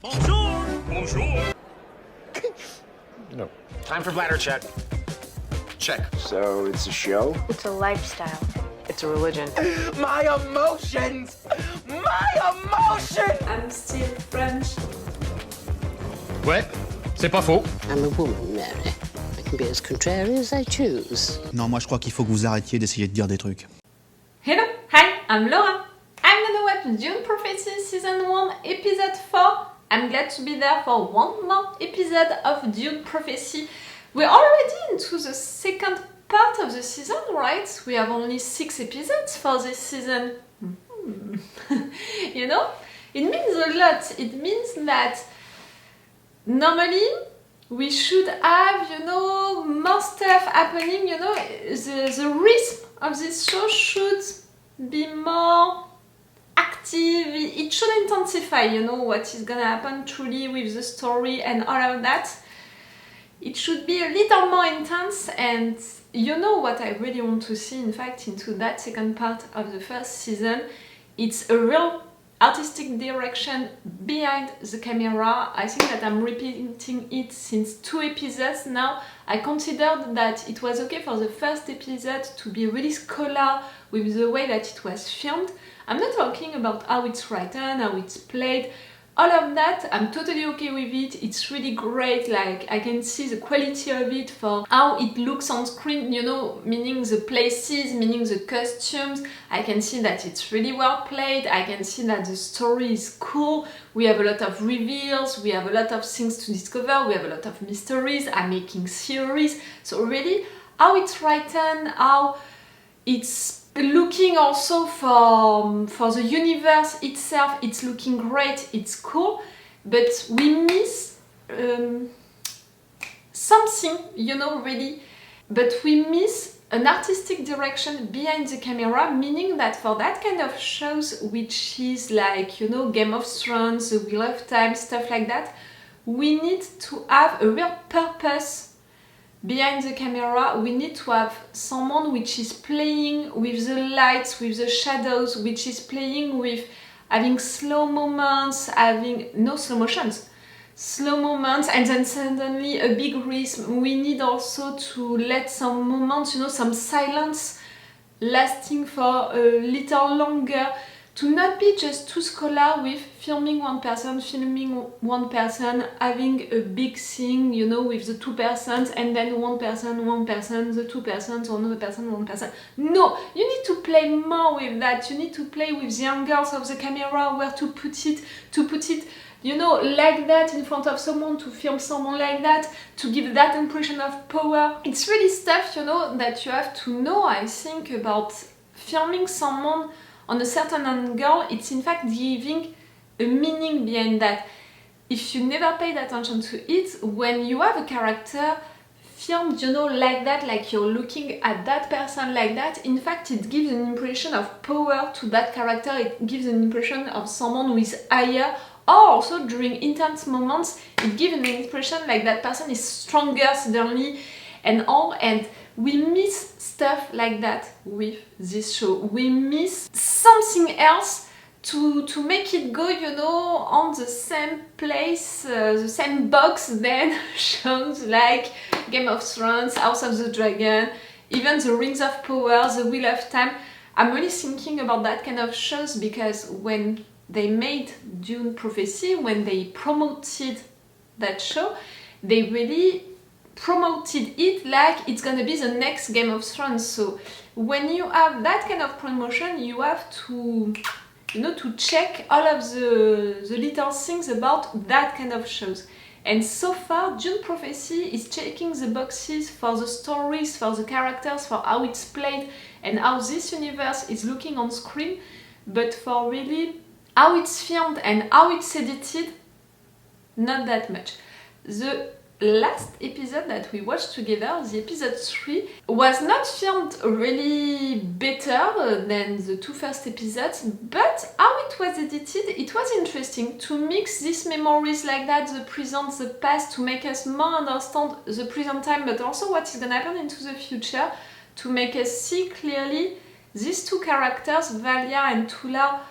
Bonjour! Bonjour! No. Time for bladder check. Check. So it's a show? It's a lifestyle. It's a religion. My emotions! My emotions! I'm still French. Ouais, c'est pas faux. I'm a woman, Mary. I can be as contrary as I choose. Non, moi je crois qu'il faut que vous arrêtiez d'essayer de dire des trucs. Hello, hi, I'm Laura. I'm gonna watch Dune Prophecy Season 1, Episode 4. I'm glad to be there for one more episode of Dune Prophecy. We're already into the second part of the season, right? We have only 6 episodes for this season. You know? It means a lot. It means that normally we should have, more stuff happening, the rhythm of this show should be more active, it should intensify, what is gonna happen truly with the story and all of that. It should be a little more intense, and what I really want to see, in fact, into that second part of the first season. It's a real artistic direction behind the camera. I think that I'm repeating it since 2 episodes now. I considered that it was okay for the first episode to be really scholar with the way that it was filmed. I'm not talking about how it's written, how it's played, all of that. I'm totally okay with it. It's really great. Like, I can see the quality of it for how it looks on screen, meaning the places, meaning the costumes. I can see that it's really well played. I can see that the story is cool. We have a lot of reveals. We have a lot of things to discover. We have a lot of mysteries. I'm making theories. So really, how it's written, how it's looking also for the universe itself, it's looking great, it's cool, but we miss something, really, but we miss an artistic direction behind the camera, meaning that for that kind of shows, which is like, Game of Thrones, The Wheel of Time, stuff like that, we need to have a real purpose behind the camera. We need to have someone which is playing with the lights, with the shadows, which is playing with having slow moments, having no slow motions, slow moments, and then suddenly a big rhythm. We need also to let some moments, some silence lasting for a little longer, to not be just too scholar with filming one person, having a big thing, with the 2 persons, and then one person, the 2 persons, another person, 1 person. No, you need to play more with that. You need to play with the angles of the camera, where to put it, like that in front of someone, to film someone like that, to give that impression of power. It's really stuff, that you have to know, I think, about filming someone on a certain angle. It's in fact giving a meaning behind that. If you never paid attention to it, when you have a character filmed, like that, like you're looking at that person like that, in fact it gives an impression of power to that character. It gives an impression of someone who is higher, or also during intense moments, it gives an impression like that person is stronger suddenly and all, and we miss stuff like that with this show. We miss something else to make it go, on the same place, the same box than shows like Game of Thrones, House of the Dragon, even the Rings of Power, The Wheel of Time. I'm really thinking about that kind of shows, because when they made Dune Prophecy, when they promoted that show, they really promoted it like it's gonna be the next Game of Thrones. So when you have that kind of promotion, you have to to check all of the little things about that kind of shows. And so far, Dune Prophecy is checking the boxes for the stories, for the characters, for how it's played, and how this universe is looking on screen. But for really how it's filmed and how it's edited, not that much. The last episode that we watched together, the episode 3, was not filmed really better than the 2 first episodes, but how it was edited, it was interesting to mix these memories like that, the present, the past, to make us more understand the present time, but also what is gonna happen into the future, to make us see clearly these 2 characters, Valya and Tula,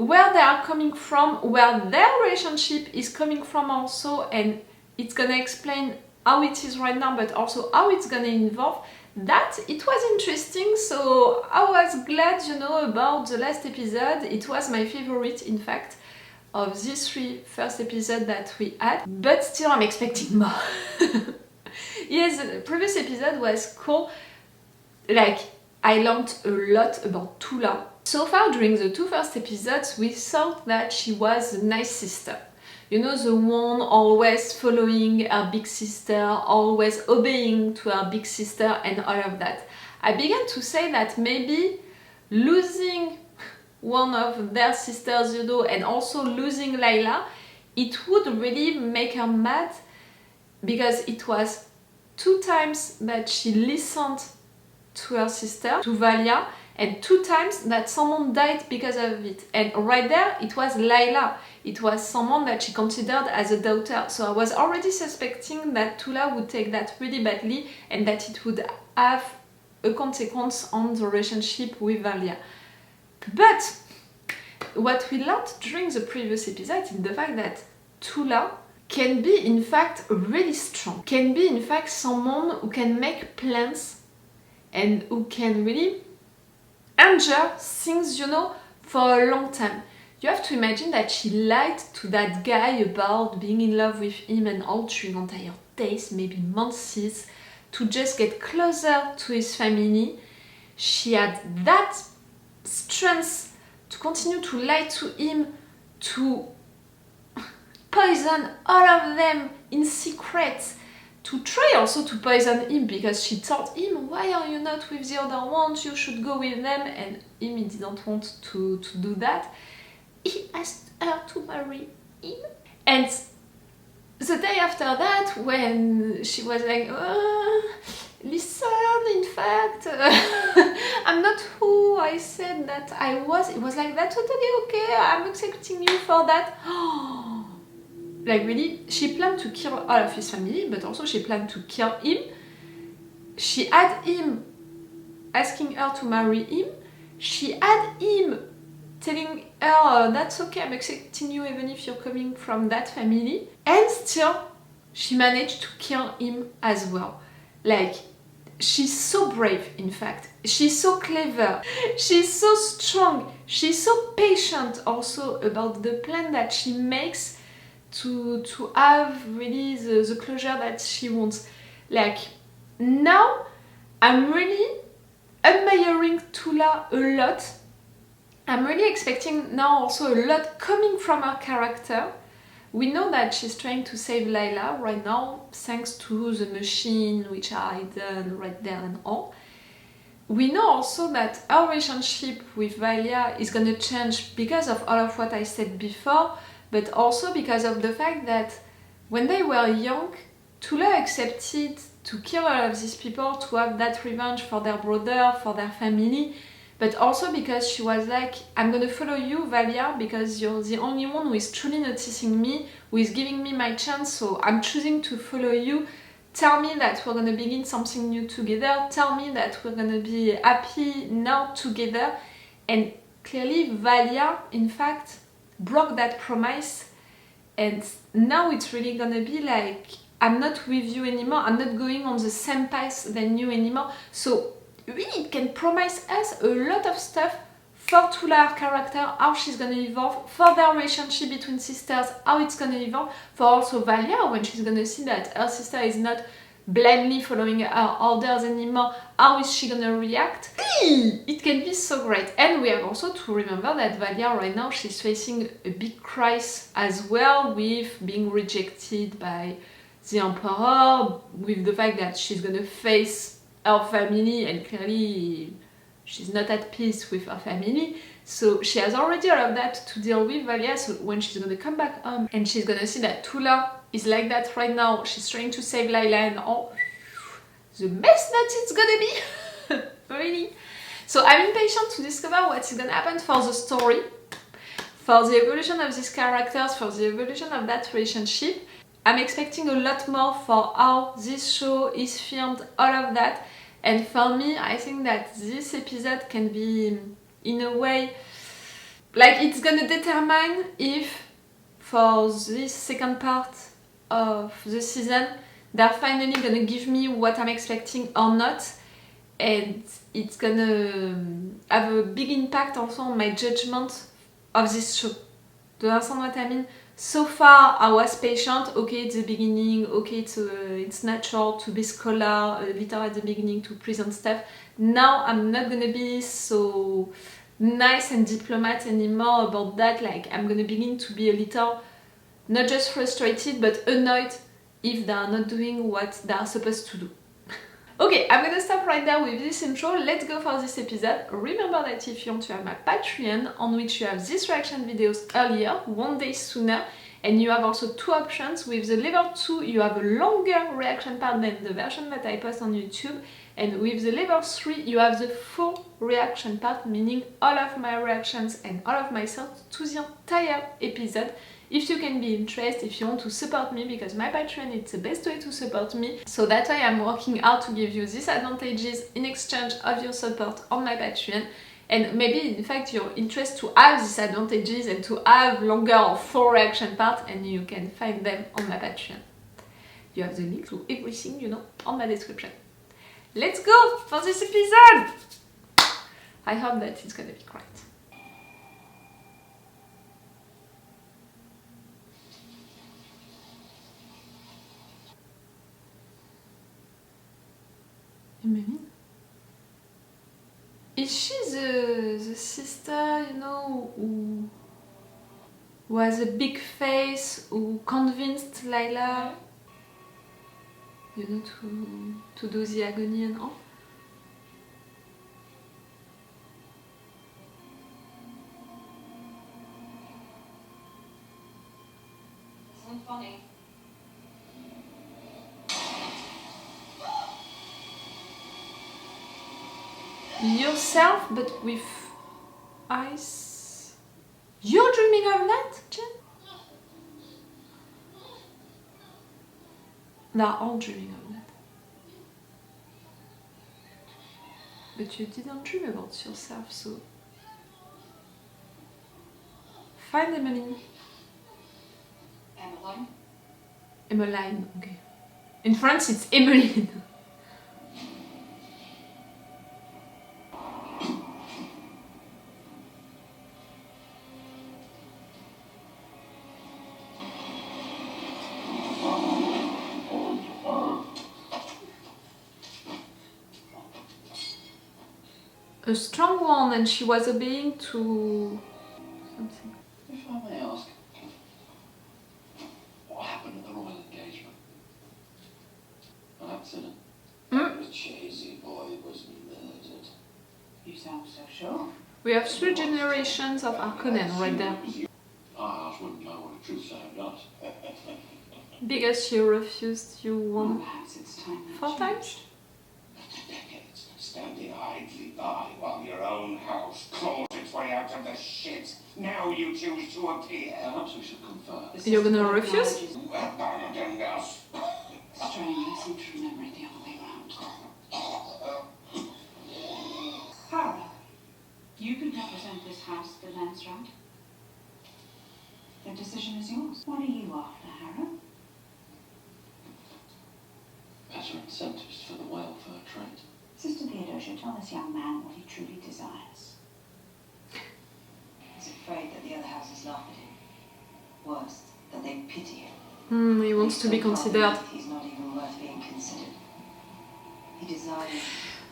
where they are coming from, where their relationship is coming from also, and it's gonna explain how it is right now, but also how it's gonna evolve. That it was interesting, so I was glad, you know, about the last episode. It was my favorite, in fact, of these 3 first episodes that we had, but still I'm expecting more. Yes, the previous episode was cool. Like, I learned a lot about Tula. So far during the 2 first episodes, we thought that she was a nice sister. You know, the one always following her big sister, always obeying to her big sister and all of that. I began to say that maybe losing one of their sisters, you know, and also losing Layla, it would really make her mad, because it was 2 times that she listened to her sister, to Valya, and 2 times that someone died because of it. And right there, it was Layla. It was someone that she considered as a daughter. So I was already suspecting that Tula would take that really badly and that it would have a consequence on the relationship with Valya. But what we learned during the previous episode is the fact that Tula can be in fact really strong, can be in fact someone who can make plans and who can really endure things, you know, for a long time. You have to imagine that she lied to that guy about being in love with him and all during entire days, maybe months, to just get closer to his family. She had that strength to continue to lie to him, to poison all of them in secret, to try also to poison him, because she told him, why are you not with the other ones, you should go with them, and he didn't want to do that. He asked her to marry him, and the day after that, when she was like, listen, in fact, I'm not who I said that I was, it was like, that's totally okay, I'm accepting you for that. Like really, she planned to kill all of his family, but also she planned to kill him. She had him asking her to marry him. She had him telling her, that's okay, I'm accepting you even if you're coming from that family. And still, she managed to kill him as well. Like, she's so brave, in fact. She's so clever. She's so strong. She's so patient also about the plan that she makes to have really the closure that she wants. Like, now I'm really admiring Tula a lot. I'm really expecting now also a lot coming from her character. We know that she's trying to save Layla right now, thanks to the machine which are hidden right there and all. We know also that our relationship with Valya is gonna change because of all of what I said before, but also because of the fact that when they were young, Tula accepted to kill all of these people to have that revenge for their brother, for their family, but also because she was like, I'm gonna follow you, Valya, because you're the only one who is truly noticing me, who is giving me my chance, so I'm choosing to follow you. Tell me that we're gonna begin something new together, tell me that we're gonna be happy now together. And clearly Valya, in fact, broke that promise, and now it's really gonna be like, I'm not with you anymore, I'm not going on the same path than you anymore. So really it can promise us a lot of stuff for Tula, her character, how she's gonna evolve, for their relationship between sisters, how it's gonna evolve, for also Valya, when she's gonna see that her sister is not blindly following her orders anymore, how is she gonna react? It can be so great. And we have also to remember that Valya right now, she's facing a big crisis as well, with being rejected by the Emperor, with the fact that she's gonna face her family, and clearly she's not at peace with her family. So she has already all of that to deal with, Valya. So when she's gonna come back home and she's gonna see that Tula is like that right now, she's trying to save Layla and all, the mess that it's gonna be. Really. So I'm impatient to discover what is gonna happen for the story, for the evolution of these characters, for the evolution of that relationship. I'm expecting a lot more for how this show is filmed, all of that. And for me, I think that this episode can be, in a way, Like, it's gonna determine if, for this second part of the season, they're finally gonna give me what I'm expecting or not, and it's gonna have a big impact also on my judgment of this show. Do you understand what I mean? So far, I was patient. Okay, it's the beginning. Okay, it's natural to be scholar a little at the beginning to present stuff. Now, I'm not gonna be so nice and diplomat anymore about that. Like, I'm gonna begin to be a little, not just frustrated, but annoyed if they are not doing what they are supposed to do. Okay, I'm gonna stop right there with this intro. Let's go for this episode. Remember that if you want to have my Patreon, on which you have these reaction videos earlier, one day sooner, and you have also two options. With the level 2, you have a longer reaction part than the version that I post on YouTube, and with the level 3, you have the full reaction part, meaning all of my reactions and all of my thoughts to the entire episode. If you can be interested, if you want to support me, because my Patreon is the best way to support me. So that's why I'm working hard to give you these advantages in exchange of your support on my Patreon. And maybe in fact you're interested to have these advantages and to have longer or full reaction part, and you can find them on my Patreon. You have the link to everything, you know, on my description. Let's go for this episode! I hope that it's gonna be great. Emmeline? Is she the sister, you know, who has a big face, who convinced Lila, you know, to do the agony and all? Isn't funny. Yourself, but with eyes. You're dreaming of that, Jen? They're all dreaming of that. But you didn't dream about yourself, so... Find Emmeline. Emmeline? Emmeline, okay. In France, it's Emmeline. A strong one, and she was obeying to something. If I may ask, what happened at the royal engagement? An accident? The cheesy boy was murdered. You sound so sure. We have 3 generations of Harkonnen right there. I wouldn't know what a truth sayer does. Because you refused, you won Perhaps it's time that 4 times? After decades, standing idly by while your own house claws its way out of the shit. Now you choose to appear. Perhaps we should confer. You're gonna refuse? You abandoned us. Strange, I seem to remember it the other way around. Harrow, you can represent this house for Landsrat. The decision is yours. What are you after, Harrow? Better incentives for the welfare trade. Sister Theodora, tell this young man what he truly desires. He's afraid that the other houses laugh at him. Worse, that they pity him. He wants to be considered. He's not even worth being considered. He desires...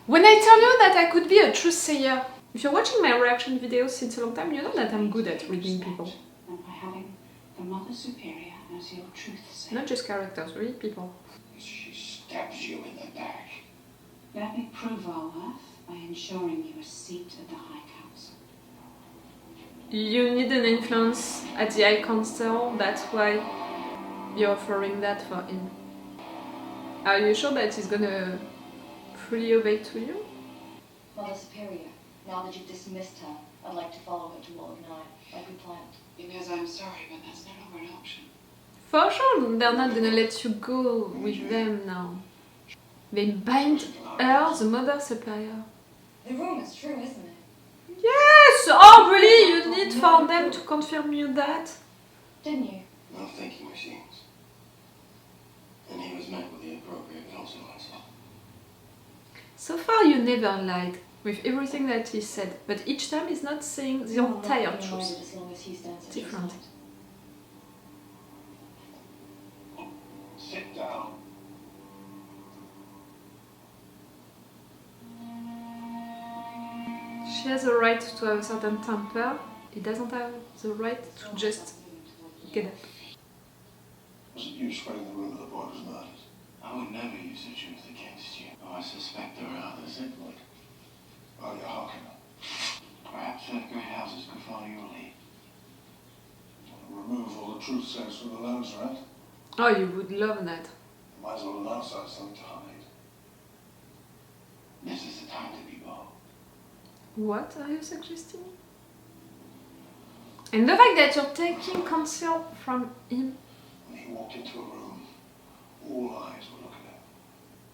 When I tell you that I could be a truth sayer, if you're watching my reaction videos since a long time, you know that I'm good at reading people. And by having the Mother Superior as your truth sayer. Not just characters, really people. She stabs you in the back. Let me prove our worth by ensuring you a seat at the High Council. You need an influence at the High Council, that's why you're offering that for him. Are you sure that he's gonna fully obey to you? Mother Superior, now that you've dismissed her, I'd like to follow her to Wall of Nine, like we planned. Inez, I'm sorry, but that's no longer an option. For sure, they're not gonna let you go with them now. They bind her, the Mother Superior. The rumor's true, isn't it? Yes! Oh, really? You need for them to confirm you that? Didn't you? No thinking machines. And he was met with the appropriate consequences. So far, you never lied with everything that he said, but each time he's not saying the entire truth. As long as he stands Different. Sit down. She has a right to have a certain temper. He doesn't have the right to just get up. Was it you spreading the rumor the boy was murdered? I would never use the truth against you. Oh, I suspect there are others that would. Valya Harkonnen. Perhaps great houses could follow your lead. Remove all the truth sayers from the lands, right? Oh, you would love that. Might as well announce that something to hide. This is the time to be bold. What are you suggesting? And the fact that you're taking counsel from him. When he walked into a room, all eyes were looking at him.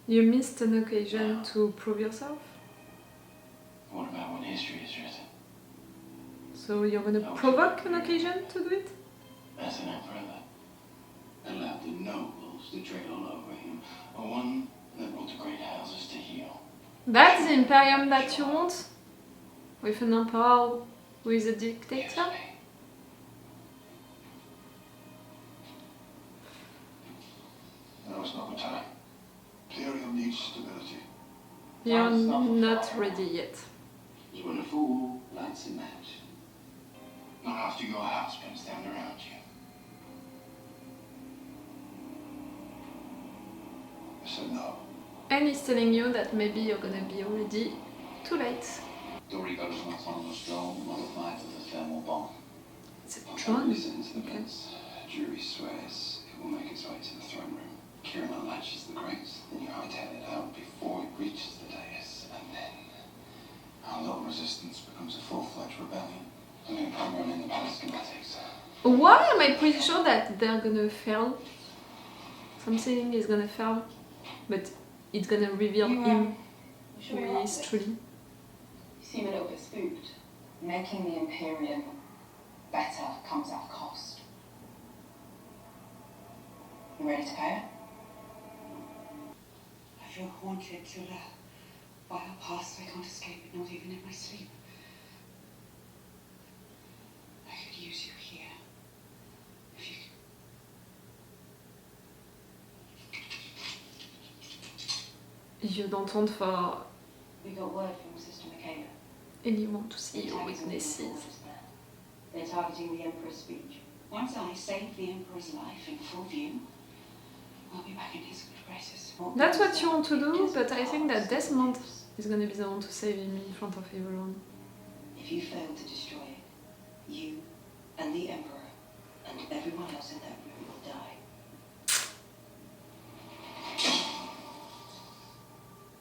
You missed an occasion to prove yourself? What about when history is written? So you're gonna provoke an occasion to do it? As an emperor that allowed the nobles to tread all over him, or one that brought the great houses to heel. That's the imperium that you want? With an emperor who is a dictator? Now is not the time. Imperium needs stability. You're not ready yet. Is when a fool lights a match. Not after your house burns down around you. I said no. And he's telling you that maybe you're gonna be already too late. Dory goes from autonomous drone modified to the thermal bomb. It's a Drone drone. listens to the bits. Jury swears it will make its way to the throne room. Kieran unlatches the grates, then you hightail it out before it reaches the dais, and then our low resistance becomes a full-fledged rebellion. And then program in the palace schematics. Why am I pretty sure that they're gonna fail? Something is gonna fail, but it's gonna reveal him who he is truly. You seem a little bit spooked. Making the Imperium better comes at a cost. You ready to pay it? I feel haunted, Theo, by a past I can't escape, not even in my sleep. I could use you here. If you... You don't want for We got word from Sister Michaela. anyone to see your weaknesses. They're targeting the Emperor's speech. Once I save the Emperor's life in full view, I'll be back in his good graces. That's what you want to do, but I think that Desmond is gonna be the one to save him in front of everyone. If you fail to destroy it, you and the Emperor and everyone else in that room will die.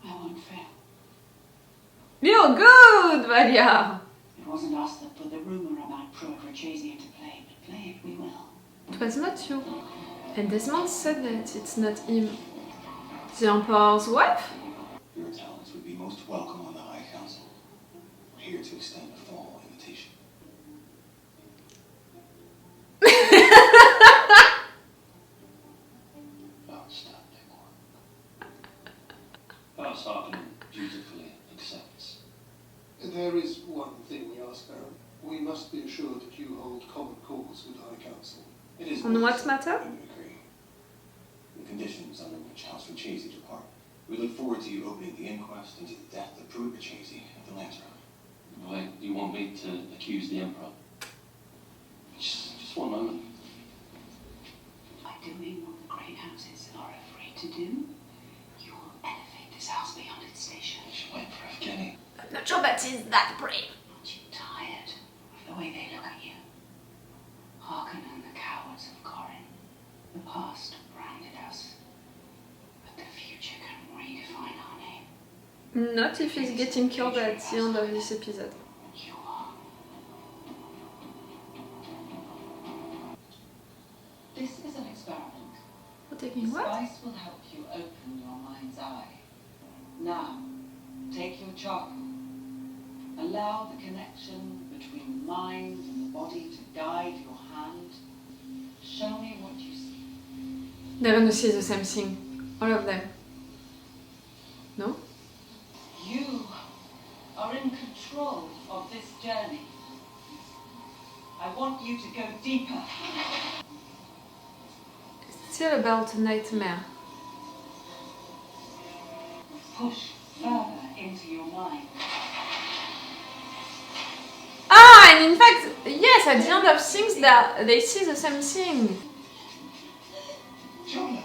I won't fail. You're good, Valya! It wasn't us that put the rumor about Clichés into play, but play it we will. It was not you. And Desmond said that it's not him. The Emperor's wife? Your talents would be most welcome on the High Council. We're here to extend a formal invitation. Outstanding work. House Harkonnen dutifully accepts. There is one thing we ask, Baron. We must be assured that you hold common cause with the High Council. It is On what matter? when you agree. The conditions under which House Clichés depart. We look forward to you opening the inquest into the death of Pruitt Clichés at the Lancer. Why do you want me to accuse the Emperor? Just one moment. By doing what the great houses are afraid to do, you will elevate this house beyond its station. She went for Evgeny. I'm not sure that is that brave. Aren't you tired of the way they look at you? Harkonnen, the cowards of Corin. The past branded us, but the future can redefine our name. Not if he's getting killed at the end of this episode. You are. This is an experiment. You're taking what? Spice will help you open your mind's eye. Now, take your charcoal Allow the connection between the mind and the body to guide your hand. Show me what you see. They're gonna see the same thing, all of them. No? You are in control of this journey. I want you to go deeper. It's still about a nightmare. Push further into your mind. Ah, and in fact, yes, at the end of things, they see the same thing. Jonah,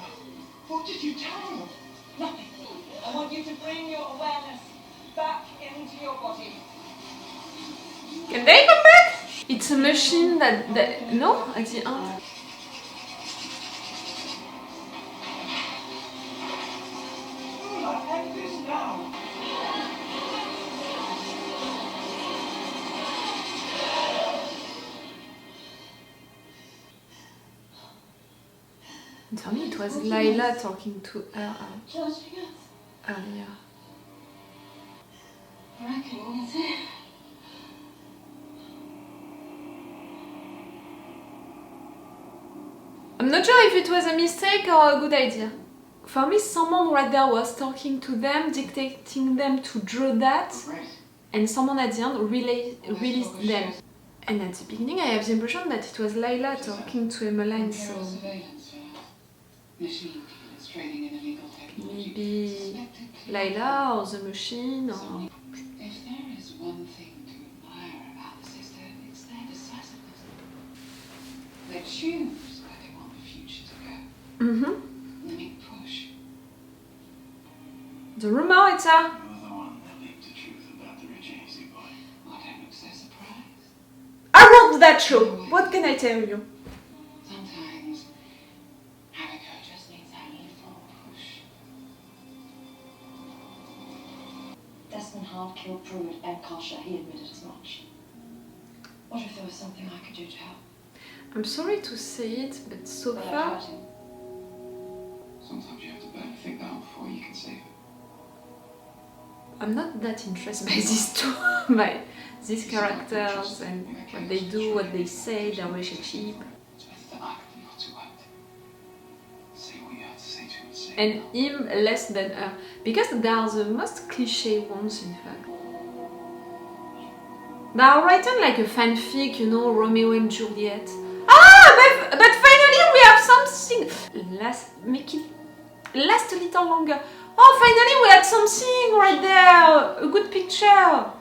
what did you tell them? Nothing. I want you to bring your awareness back into your body. Can they come back? It's a machine that no, at the end. End this now. Tell me it was Layla talking to her Judging us. earlier. Reckoning is it? I'm not sure if it was a mistake or a good idea. For me, someone right there was talking to them, dictating them to draw that, and someone at the end released them. And at the beginning, I have the impression that it was Layla talking to Emmeline, so maybe Layla or the machine or... If there is one thing to admire about the system, it's their decisiveness. They choose where they want the future to go. Mm-hmm. Let me push. The rumor, it's a... You're the one that leaked the truth about the rich easy boy. I don't look so surprised. I wrote that show! What can I tell you? Sometimes Harrow just needs that little push. Desmond Hart killed Pruitt and Kasha. He admitted as much. What if there was something I could do to help? I'm sorry to say it, but so But I far... tried him. Sometimes you have to burn a thing down before you can save it. I'm not that interested by these two, by these characters and what they do, what they say, their relationship. It's better to act than not to act. Say what you have to say to him and say And him less than her. Because they are the most cliché ones, in fact. They are written like a fanfic, you know, Romeo and Juliet. Ah, but finally we have something! Make it last a little longer. Oh, finally we had something right there! A good picture!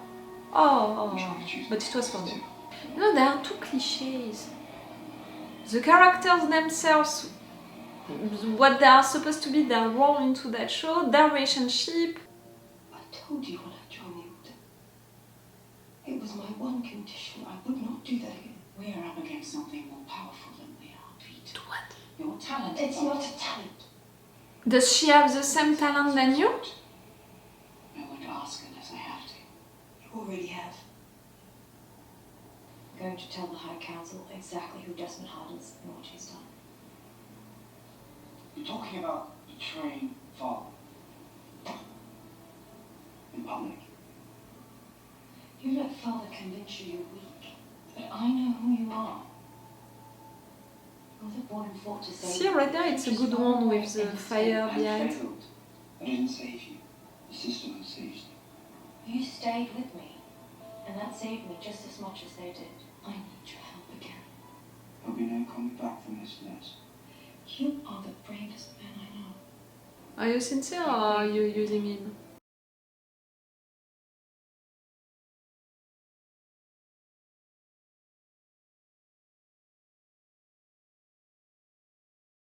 Oh, but it was for them. No, there are two clichés. The characters themselves, what they are supposed to be, their role into that show, their relationship. I told you when I joined the order. It was my one condition. I would not do that again. We are up against something more powerful than we are, Pete. What? Your talent. It's not a talent. Does she have the same talent than you? I would ask unless I have to. You already have. I'm going to tell the High Council exactly who Desmond Hart is and what he's done. You're talking about betraying father. In public. You let Father convince you you're weak, but I know who you are. You're the born and fought to save. See, right there, it's a good one with the fire behind. Failed. I didn't save you. The system has saved you. You stayed with me, and that saved me just as much as they did. I need your help again. There'll be no coming back from this mess. You are the bravest man I know. Are you sincere or are you using him?